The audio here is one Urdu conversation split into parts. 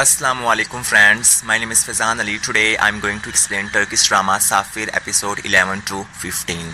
Assalamu alaikum friends, my name is Fazan Ali. Today I'm going to explain Turkish drama Safir episode 11 to 15.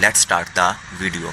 let's start the video.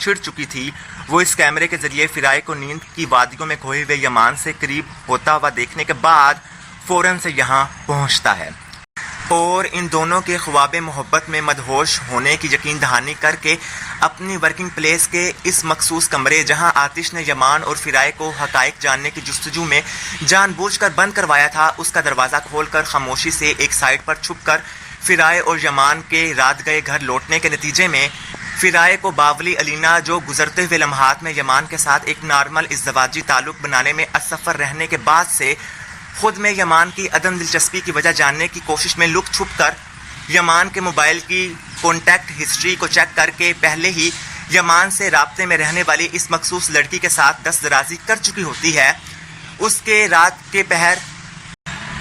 چھڑ چکی تھی وہ اس کیمرے کے ذریعے فرائے کو نیند کی وادیوں میں کھوئے ہوئے یمان سے قریب ہوتا ہوا دیکھنے کے بعد فوراً سے یہاں پہنچتا ہے اور ان دونوں کے خواب محبت میں مدہوش ہونے کی یقین دہانی کر کے اپنی ورکنگ پلیس کے اس مخصوص کمرے جہاں آتش نے یمان اور فرائے کو حقائق جاننے کی جستجو میں جان بوجھ کر بند کروایا تھا اس کا دروازہ کھول کر خاموشی سے ایک سائڈ پر چھپ کر فرائے اور یمان کے رات گئے گھر لوٹنے کے نتیجے میں فرائے کو باولی علینا جو گزرتے ہوئے لمحات میں یمان کے ساتھ ایک نارمل ازدواجی تعلق بنانے میں اسفر رہنے کے بعد سے خود میں یمان کی عدم دلچسپی کی وجہ جاننے کی کوشش میں لک چھپ کر یمان کے موبائل کی کانٹیکٹ ہسٹری کو چیک کر کے پہلے ہی یمان سے رابطے میں رہنے والی اس مخصوص لڑکی کے ساتھ دست درازی کر چکی ہوتی ہے اس کے رات کے پہر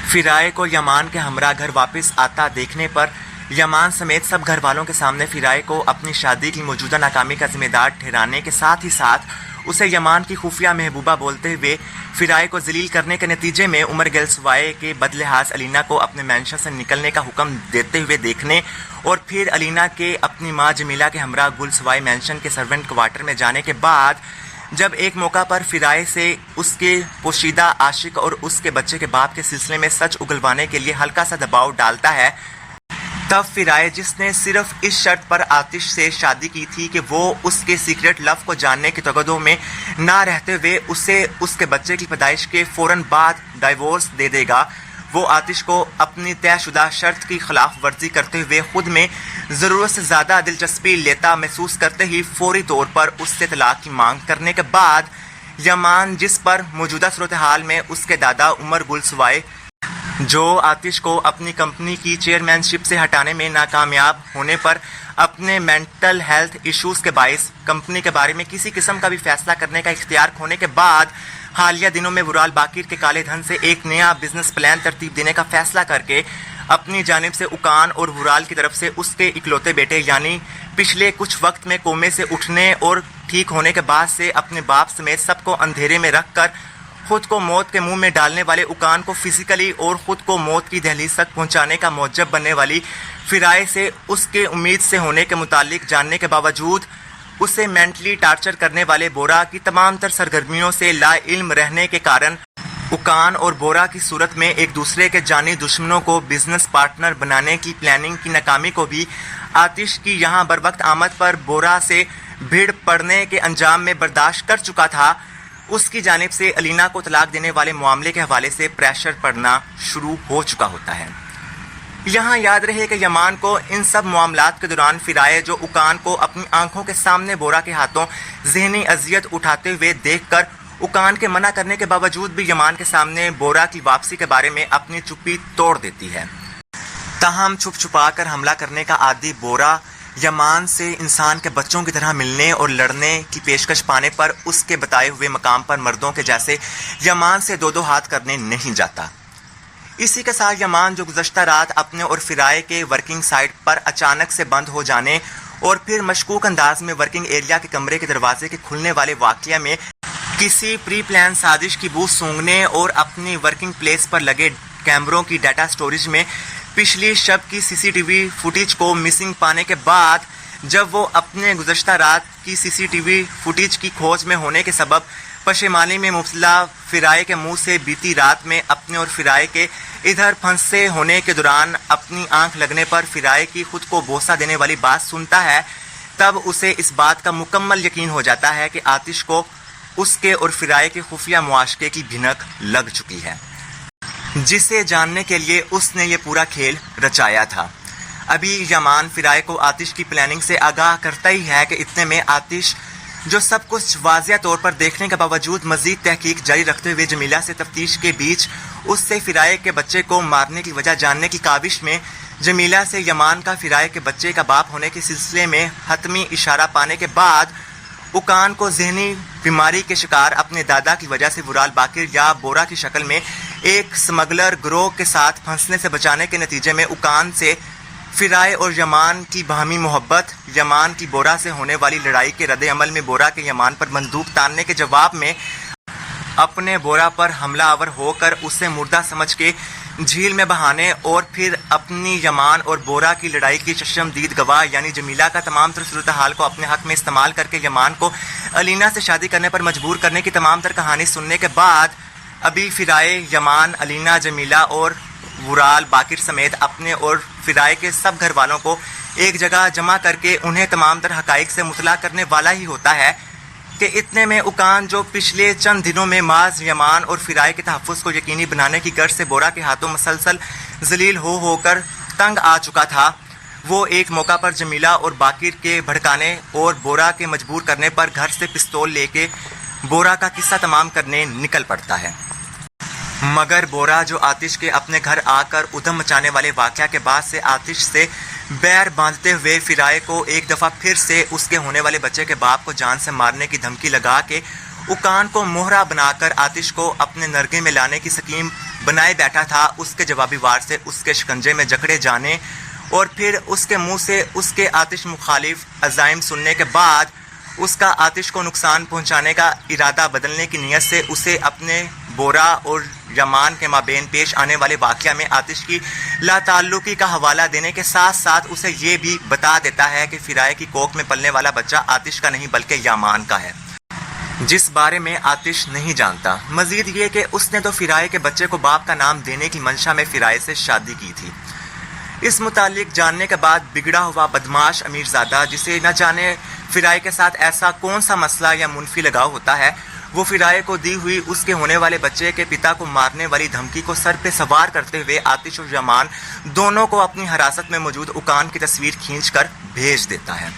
فرائے کو یمان کے ہمراہ گھر واپس آتا دیکھنے پر یمان سمیت سب گھر والوں کے سامنے فرائے کو اپنی شادی کی موجودہ ناکامی کا ذمہ دار ٹھہرانے کے ساتھ ہی ساتھ اسے یمان کی خفیہ محبوبہ بولتے ہوئے فرائے کو ذلیل کرنے کے نتیجے میں عمر گلسوائے کے بدلحاظ علینا کو اپنے مینشن سے نکلنے کا حکم دیتے ہوئے دیکھنے اور پھر علینا کے اپنی ماں جمیلہ کے ہمراہ گلسوائے مینشن کے سرونٹ کوارٹر میں جانے کے بعد جب ایک موقع پر فرائے سے اس کے پوشیدہ عاشق اور اس کے بچے کے باپ کے سلسلے میں سچ اگلوانے کے لیے ہلکا سا دباؤ ڈالتا ہے تب فرائے جس نے صرف اس شرط پر آتش سے شادی کی تھی کہ وہ اس کے سیکرٹ لو کو جاننے کی تگدو میں نہ رہتے ہوئے اسے اس کے بچے کی پیدائش کے فوراً بعد ڈائیورس دے دے گا وہ آتش کو اپنی طے شدہ شرط کی خلاف ورزی کرتے ہوئے خود میں ضرورت سے زیادہ دلچسپی لیتا محسوس کرتے ہی فوری طور پر اس سے طلاق کی مانگ کرنے کے بعد یمان جس پر موجودہ صورتحال میں اس کے دادا عمر گلسوائے جو آتش کو اپنی کمپنی کی چیئرمین شپ سے ہٹانے میں ناکامیاب ہونے پر اپنے مینٹل ہیلتھ ایشوز کے باعث کمپنی کے بارے میں کسی قسم کا بھی فیصلہ کرنے کا اختیار کھونے کے بعد حالیہ دنوں میں ورال باقر کے کالے دھن سے ایک نیا بزنس پلان ترتیب دینے کا فیصلہ کر کے اپنی جانب سے اکان اور ورال کی طرف سے اس کے اکلوتے بیٹے یعنی پچھلے کچھ وقت میں کومے سے اٹھنے اور ٹھیک ہونے کے بعد سے اپنے باپ سمیت سب کو اندھیرے میں رکھ کر خود کو موت کے منہ میں ڈالنے والے اکان کو فزیکلی اور خود کو موت کی دہلیز تک پہنچانے کا موجب بننے والی فرائے سے اس کے امید سے ہونے کے متعلق جاننے کے باوجود اسے مینٹلی ٹارچر کرنے والے بورا کی تمام تر سرگرمیوں سے لا علم رہنے کے کارن اکان اور بورا کی صورت میں ایک دوسرے کے جانی دشمنوں کو بزنس پارٹنر بنانے کی پلاننگ کی ناکامی کو بھی آتش کی یہاں بر وقت آمد پر بورا سے بھیڑ پڑنے کے انجام میں برداشت کر چکا تھا اس کی جانب سے علینا کو طلاق دینے والے معاملے کے حوالے سے پریشر پڑنا شروع ہو چکا ہوتا ہے یہاں یاد رہے کہ یمان کو ان سب معاملات کے دوران فرائے جو اکان کو اپنی آنکھوں کے سامنے بورا کے ہاتھوں ذہنی اذیت اٹھاتے ہوئے دیکھ کر اکان کے منع کرنے کے باوجود بھی یمان کے سامنے بورا کی واپسی کے بارے میں اپنی چپی توڑ دیتی ہے تاہم چھپ چھپا کر حملہ کرنے کا عادی بورا یمان سے انسان کے بچوں کی طرح ملنے اور لڑنے کی پیشکش پانے پر اس کے بتائے ہوئے مقام پر مردوں کے جیسے یمان سے دو ہاتھ کرنے نہیں جاتا اسی کے ساتھ یمان جو گزشتہ رات اپنے اور فرائے کے ورکنگ سائٹ پر اچانک سے بند ہو جانے اور پھر مشکوک انداز میں ورکنگ ایریا کے کمرے کے دروازے کے کھلنے والے واقعہ میں کسی پری پلان سازش کی بو سونگنے اور اپنی ورکنگ پلیس پر لگے کیمروں کی ڈیٹا سٹوریج میں پچھلی شب کی سی سی ٹی وی فوٹیج کو مسنگ پانے کے بعد جب وہ اپنے گزشتہ رات کی سی سی ٹی وی فوٹیج کی کھوج میں ہونے کے سبب پشیمانی میں مبتلا فرائے کے منہ سے بیتی رات میں اپنے اور فرائے کے ادھر پھنسے ہونے کے دوران اپنی آنکھ لگنے پر فرائے کی خود کو بوسہ دینے والی بات سنتا ہے تب اسے اس بات کا مکمل یقین ہو جاتا ہے کہ آتش کو اس کے اور فرائے کے خفیہ معاشقے کی بھنک لگ چکی ہے جسے جاننے کے لیے اس نے یہ پورا کھیل رچایا تھا ابھی یمان فرائے کو آتش کی پلاننگ سے آگاہ کرتا ہی ہے کہ اتنے میں آتش جو سب کچھ واضح طور پر دیکھنے کے باوجود مزید تحقیق جاری رکھتے ہوئے جمیلہ سے تفتیش کے بیچ اس سے فرائے کے بچے کو مارنے کی وجہ جاننے کی کاوش میں جمیلہ سے یمان کا فرائے کے بچے کا باپ ہونے کے سلسلے میں حتمی اشارہ پانے کے بعد اکان کو ذہنی بیماری کے شکار اپنے دادا کی وجہ سے ورال باقر یا بورا کی شکل میں ایک سمگلر گروہ کے ساتھ پھنسنے سے بچانے کے نتیجے میں اکان سے فرائے اور یمان کی باہمی محبت یمان کی بورا سے ہونے والی لڑائی کے رد عمل میں بورا کے یمان پر بندوق تاننے کے جواب میں اپنے بورا پر حملہ آور ہو کر اسے مردہ سمجھ کے جھیل میں بہانے اور پھر اپنی یمان اور بورا کی لڑائی کی چشمدید گواہ یعنی جمیلہ کا تمام تر صورتحال کو اپنے حق میں استعمال کر کے یمان کو علینا سے شادی کرنے پر مجبور کرنے کی تمام تر کہانی سننے کے بعد ابھی فرائے، یمان، علینا، جمیلہ اور ورال باقر سمیت اپنے اور فرائے کے سب گھر والوں کو ایک جگہ جمع کر کے انہیں تمام تر حقائق سے مطلع کرنے والا ہی ہوتا ہے کہ اتنے میں اکان جو پچھلے چند دنوں میں معاذ یمان اور فرائے کے تحفظ کو یقینی بنانے کی غرض سے بورا کے ہاتھوں مسلسل ذلیل ہو کر تنگ آ چکا تھا، وہ ایک موقع پر جمیلہ اور باقر کے بھڑکانے اور بورا کے مجبور کرنے پر گھر سے پستول لے کے بورا کا قصہ تمام کرنے نکل پڑتا ہے۔ مگر بورا جو آتش کے اپنے گھر آ کر ادھم مچانے والے واقعہ کے بعد سے آتش سے بیر باندھتے ہوئے فرائے کو ایک دفعہ پھر سے اس کے ہونے والے بچے کے باپ کو جان سے مارنے کی دھمکی لگا کے اکان کو مہرہ بنا کر آتش کو اپنے نرگے میں لانے کی سکیم بنائے بیٹھا تھا، اس کے جوابی وار سے اس کے شکنجے میں جکڑے جانے اور پھر اس کے منہ سے اس کے آتش مخالف عزائم سننے کے بعد اس کا آتش کو نقصان پہنچانے کا ارادہ بدلنے کی نیت سے اسے اپنے بورا اور یمان کے مابین پیش آنے والے واقعہ میں آتش کی لا تعلقی کا حوالہ دینے کے ساتھ ساتھ اسے یہ بھی بتا دیتا ہے کہ فرائے کی کوکھ میں پلنے والا بچہ آتش کا نہیں بلکہ یمان کا ہے، جس بارے میں آتش نہیں جانتا۔ مزید یہ کہ اس نے تو فرائے کے بچے کو باپ کا نام دینے کی منشا میں فرائے سے شادی کی تھی۔ اس متعلق جاننے کے بعد بگڑا ہوا بدماش امیرزادہ، جسے نہ جانے فرائے کے ساتھ ایسا کون سا مسئلہ یا منفی لگاؤ ہوتا ہے، وہ فرائے کو دی ہوئی اس کے ہونے والے بچے کے پتا کو مارنے والی دھمکی کو سر پہ سوار کرتے ہوئے آتش اور یمان دونوں کو اپنی حراست میں موجود اکان کی تصویر کھینچ کر بھیج دیتا ہے،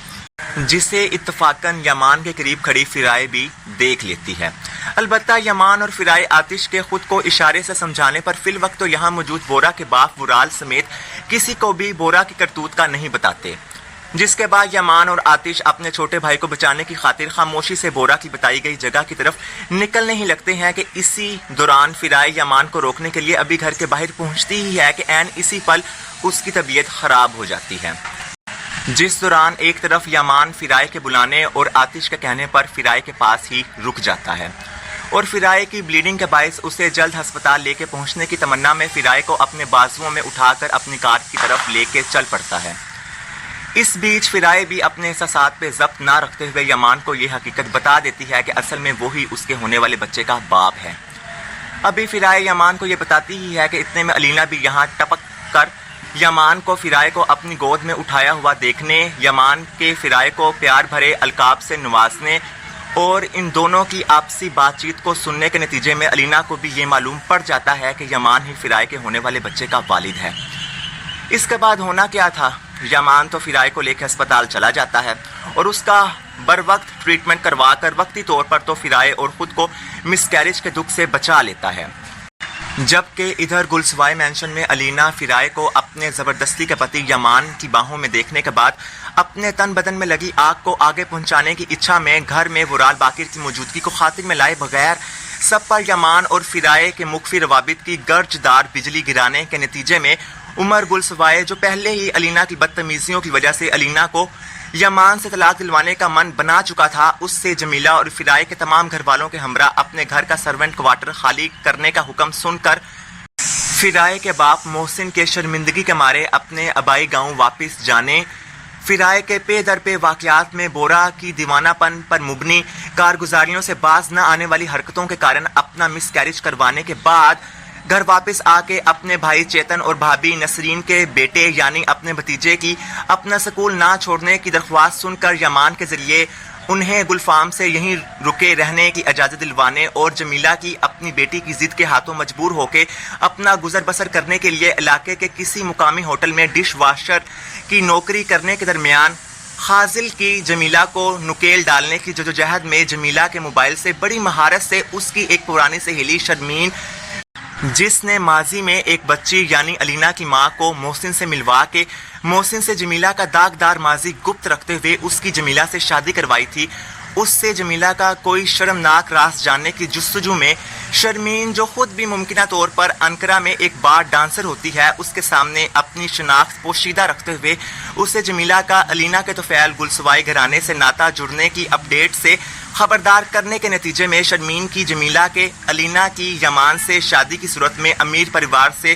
جسے اتفاقاً یمان کے قریب کھڑی فرائے بھی دیکھ لیتی ہے۔ البتہ یمان اور فرائے آتش کے خود کو اشارے سے سمجھانے پر فی الوقت تو یہاں موجود بورا کے باپ ورال سمیت کسی کو بھی بورا کی کرتوت کا نہیں بتاتے، جس کے بعد یمان اور آتش اپنے چھوٹے بھائی کو بچانے کی خاطر خاموشی سے بورا کی بتائی گئی جگہ کی طرف نکلنے ہی لگتے ہیں کہ اسی دوران فرائے یمان کو روکنے کے لیے ابھی گھر کے باہر پہنچتی ہی ہے کہ عین اسی پل اس کی طبیعت خراب ہو جاتی ہے، جس دوران ایک طرف یمان فرائے کے بلانے اور آتش کے کہنے پر فرائے کے پاس ہی رک جاتا ہے اور فرائے کی بلیڈنگ کے باعث اسے جلد ہسپتال لے کے پہنچنے کی تمنا میں فرائے کو اپنے بازوؤں میں اٹھا کر اپنی کار کی طرف لے کے چل پڑتا ہے۔ اس بیچ فرائے بھی اپنے احساسات پہ ضبط نہ رکھتے ہوئے یمان کو یہ حقیقت بتا دیتی ہے کہ اصل میں وہی اس کے ہونے والے بچے کا باپ ہے۔ ابھی فرائے یمان کو یہ بتاتی ہی ہے کہ اتنے میں علینا بھی یہاں ٹپک کر یمان کو فرائے کو اپنی گود میں اٹھایا ہوا دیکھنے، یمان کے فرائے کو پیار بھرے القاب سے نوازنے اور ان دونوں کی آپسی بات چیت کو سننے کے نتیجے میں علینا کو بھی یہ معلوم پڑ جاتا ہے کہ یمان ہی فرائے کے ہونے والے بچے کا والد ہے۔ اس کے بعد ہونا کیا تھا، یمان تو فرائے کو لے کے ہسپتال چلا جاتا ہے اور اس کا بر وقت ٹریٹمنٹ کروا کر وقتی طور پر تو فرائے اور خود کو مس کیریج کے دکھ سے بچا لیتا ہے، جبکہ ادھر گلسوائے مینشن میں علینا فرائے کو اپنے زبردستی کے پتی یمان کی باہوں میں دیکھنے کے بعد اپنے تن بدن میں لگی آگ کو آگے پہنچانے کی اچھا میں گھر میں ورال باقر کی موجودگی کو خاطر میں لائے بغیر سب پر یمان اور فرائے کے مخفی روابط کی گرجدار بجلی گرانے کے نتیجے میں عمر گلسوائے، جو پہلے ہی علینا کی بدتمیزیوں کی وجہ سے علینا کو یمان سے طلاق دلوانے کا من بنا چکا تھا، اس سے جمیلہ اور فرائے کے تمام گھر والوں کے ہمراہ اپنے گھر کا سرونٹ کوارٹر خالی کرنے کا حکم سن کر فرائے کے باپ محسن کے شرمندگی کے مارے اپنے آبائی گاؤں واپس جانے، فرائے کے پے در پے واقعات میں بورا کی دیوانہ پن پر مبنی کارگزاریوں سے باز نہ آنے والی حرکتوں کے کارن اپنا مس کیریج کروانے کے بعد گھر واپس آ کے اپنے بھائی چیتن اور بھابھی نسرین کے بیٹے یعنی اپنے بھتیجے کی اپنا سکول نہ چھوڑنے کی درخواست سن کر یمان کے ذریعے انہیں گلفام سے یہیں رکے رہنے کی اجازت دلوانے اور جمیلہ کی اپنی بیٹی کی ضد کے ہاتھوں مجبور ہو کے اپنا گزر بسر کرنے کے لیے علاقے کے کسی مقامی ہوٹل میں ڈش واشر کی نوکری کرنے کے درمیان خاضل کی جمیلہ کو نکیل ڈالنے کی جدوجہد میں جمیلہ کے موبائل سے بڑی مہارت سے اس کی ایک پرانی سہیلی شرمین، جس نے ماضی میں ایک بچی یعنی علینا کی ماں کو محسن سے ملوا کے محسن سے جمیلہ کا داغدار ماضی گپت رکھتے ہوئے اس کی جمیلہ سے شادی کروائی تھی، اس سے جمیلہ کا کوئی شرمناک راز جاننے کی جستجو میں شرمین، جو خود بھی ممکنہ طور پر انقرہ میں ایک بار ڈانسر ہوتی ہے، اس کے سامنے اپنی شناخت پوشیدہ رکھتے ہوئے اسے جمیلہ کا علینا کے طفیل گلسوائے گھرانے سے ناطہ جڑنے کی اپڈیٹ سے خبردار کرنے کے نتیجے میں شرمین کی جمیلہ کے علینا کی یمان سے شادی کی صورت میں امیر پریوار سے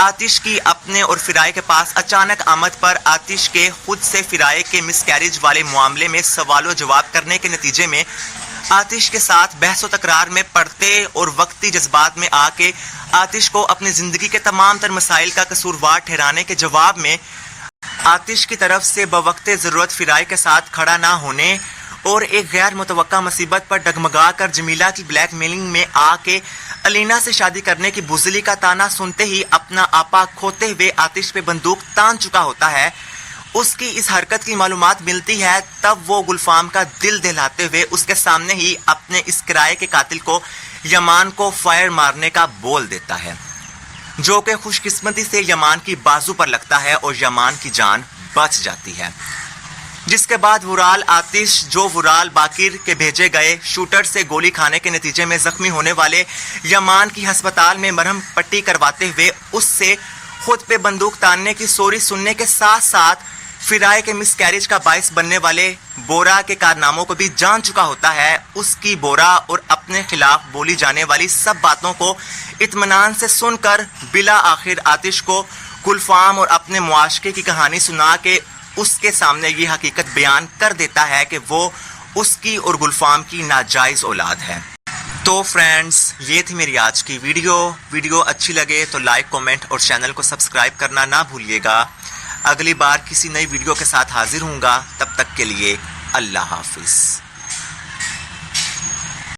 آتش کی اپنے اور فرائے کے پاس اچانک آمد پر آتش کے خود سے فرائے کے مس کیریج والے معاملے میں سوال و جواب کرنے کے نتیجے میں آتش کے ساتھ بحث و تکرار میں پڑتے اور وقتی جذبات میں آ کے آتش کو اپنی زندگی کے تمام تر مسائل کا قصوروار ٹھہرانے کے جواب میں آتش کی طرف سے بوقت ضرورت فرائے کے ساتھ کھڑا نہ ہونے اور ایک غیر متوقع مصیبت پر ڈگمگا کر جمیلہ کی بلیک میلنگ میں آ کے الینا سے شادی کرنے کی بزدلی کا تانا سنتے ہی اپنا آپا کھوتے ہوئے آتش پہ بندوق تان چکا ہوتا ہے، اس کی اس حرکت کی معلومات ملتی ہے تب وہ گلفام کا دل دہلاتے ہوئے اس کے سامنے ہی اپنے اس کرائے کے قاتل کو یمان کو فائر مارنے کا بول دیتا ہے، جو کہ خوش قسمتی سے یمان کی بازو پر لگتا ہے اور یمان کی جان بچ جاتی ہے، جس کے بعد ورال آتش جو ورال باقر کے بھیجے گئے شوٹر سے گولی کھانے کے نتیجے میں زخمی ہونے والے یمان کی ہسپتال میں مرہم پٹی کرواتے ہوئے اس سے خود پہ بندوق تاننے کی سوری سننے کے ساتھ ساتھ فرائے کے مس کیریج کا باعث بننے والے بورا کے کارناموں کو بھی جان چکا ہوتا ہے، اس کی بورا اور اپنے خلاف بولی جانے والی سب باتوں کو اطمینان سے سن کر بلا آخر آتش کو گلفام اور اپنے معاشقے کی کہانی سنا کے اس کے سامنے یہ حقیقت بیان کر دیتا ہے کہ وہ اس کی اور گلفام کی ناجائز اولاد ہے۔ تو فرینڈز، یہ تھی میری آج کی ویڈیو اچھی لگے تو لائک، کومنٹ اور چینل کو سبسکرائب کرنا نہ بھولیے گا۔ اگلی بار کسی نئی ویڈیو کے ساتھ حاضر ہوں گا، تب تک کے لیے اللہ حافظ۔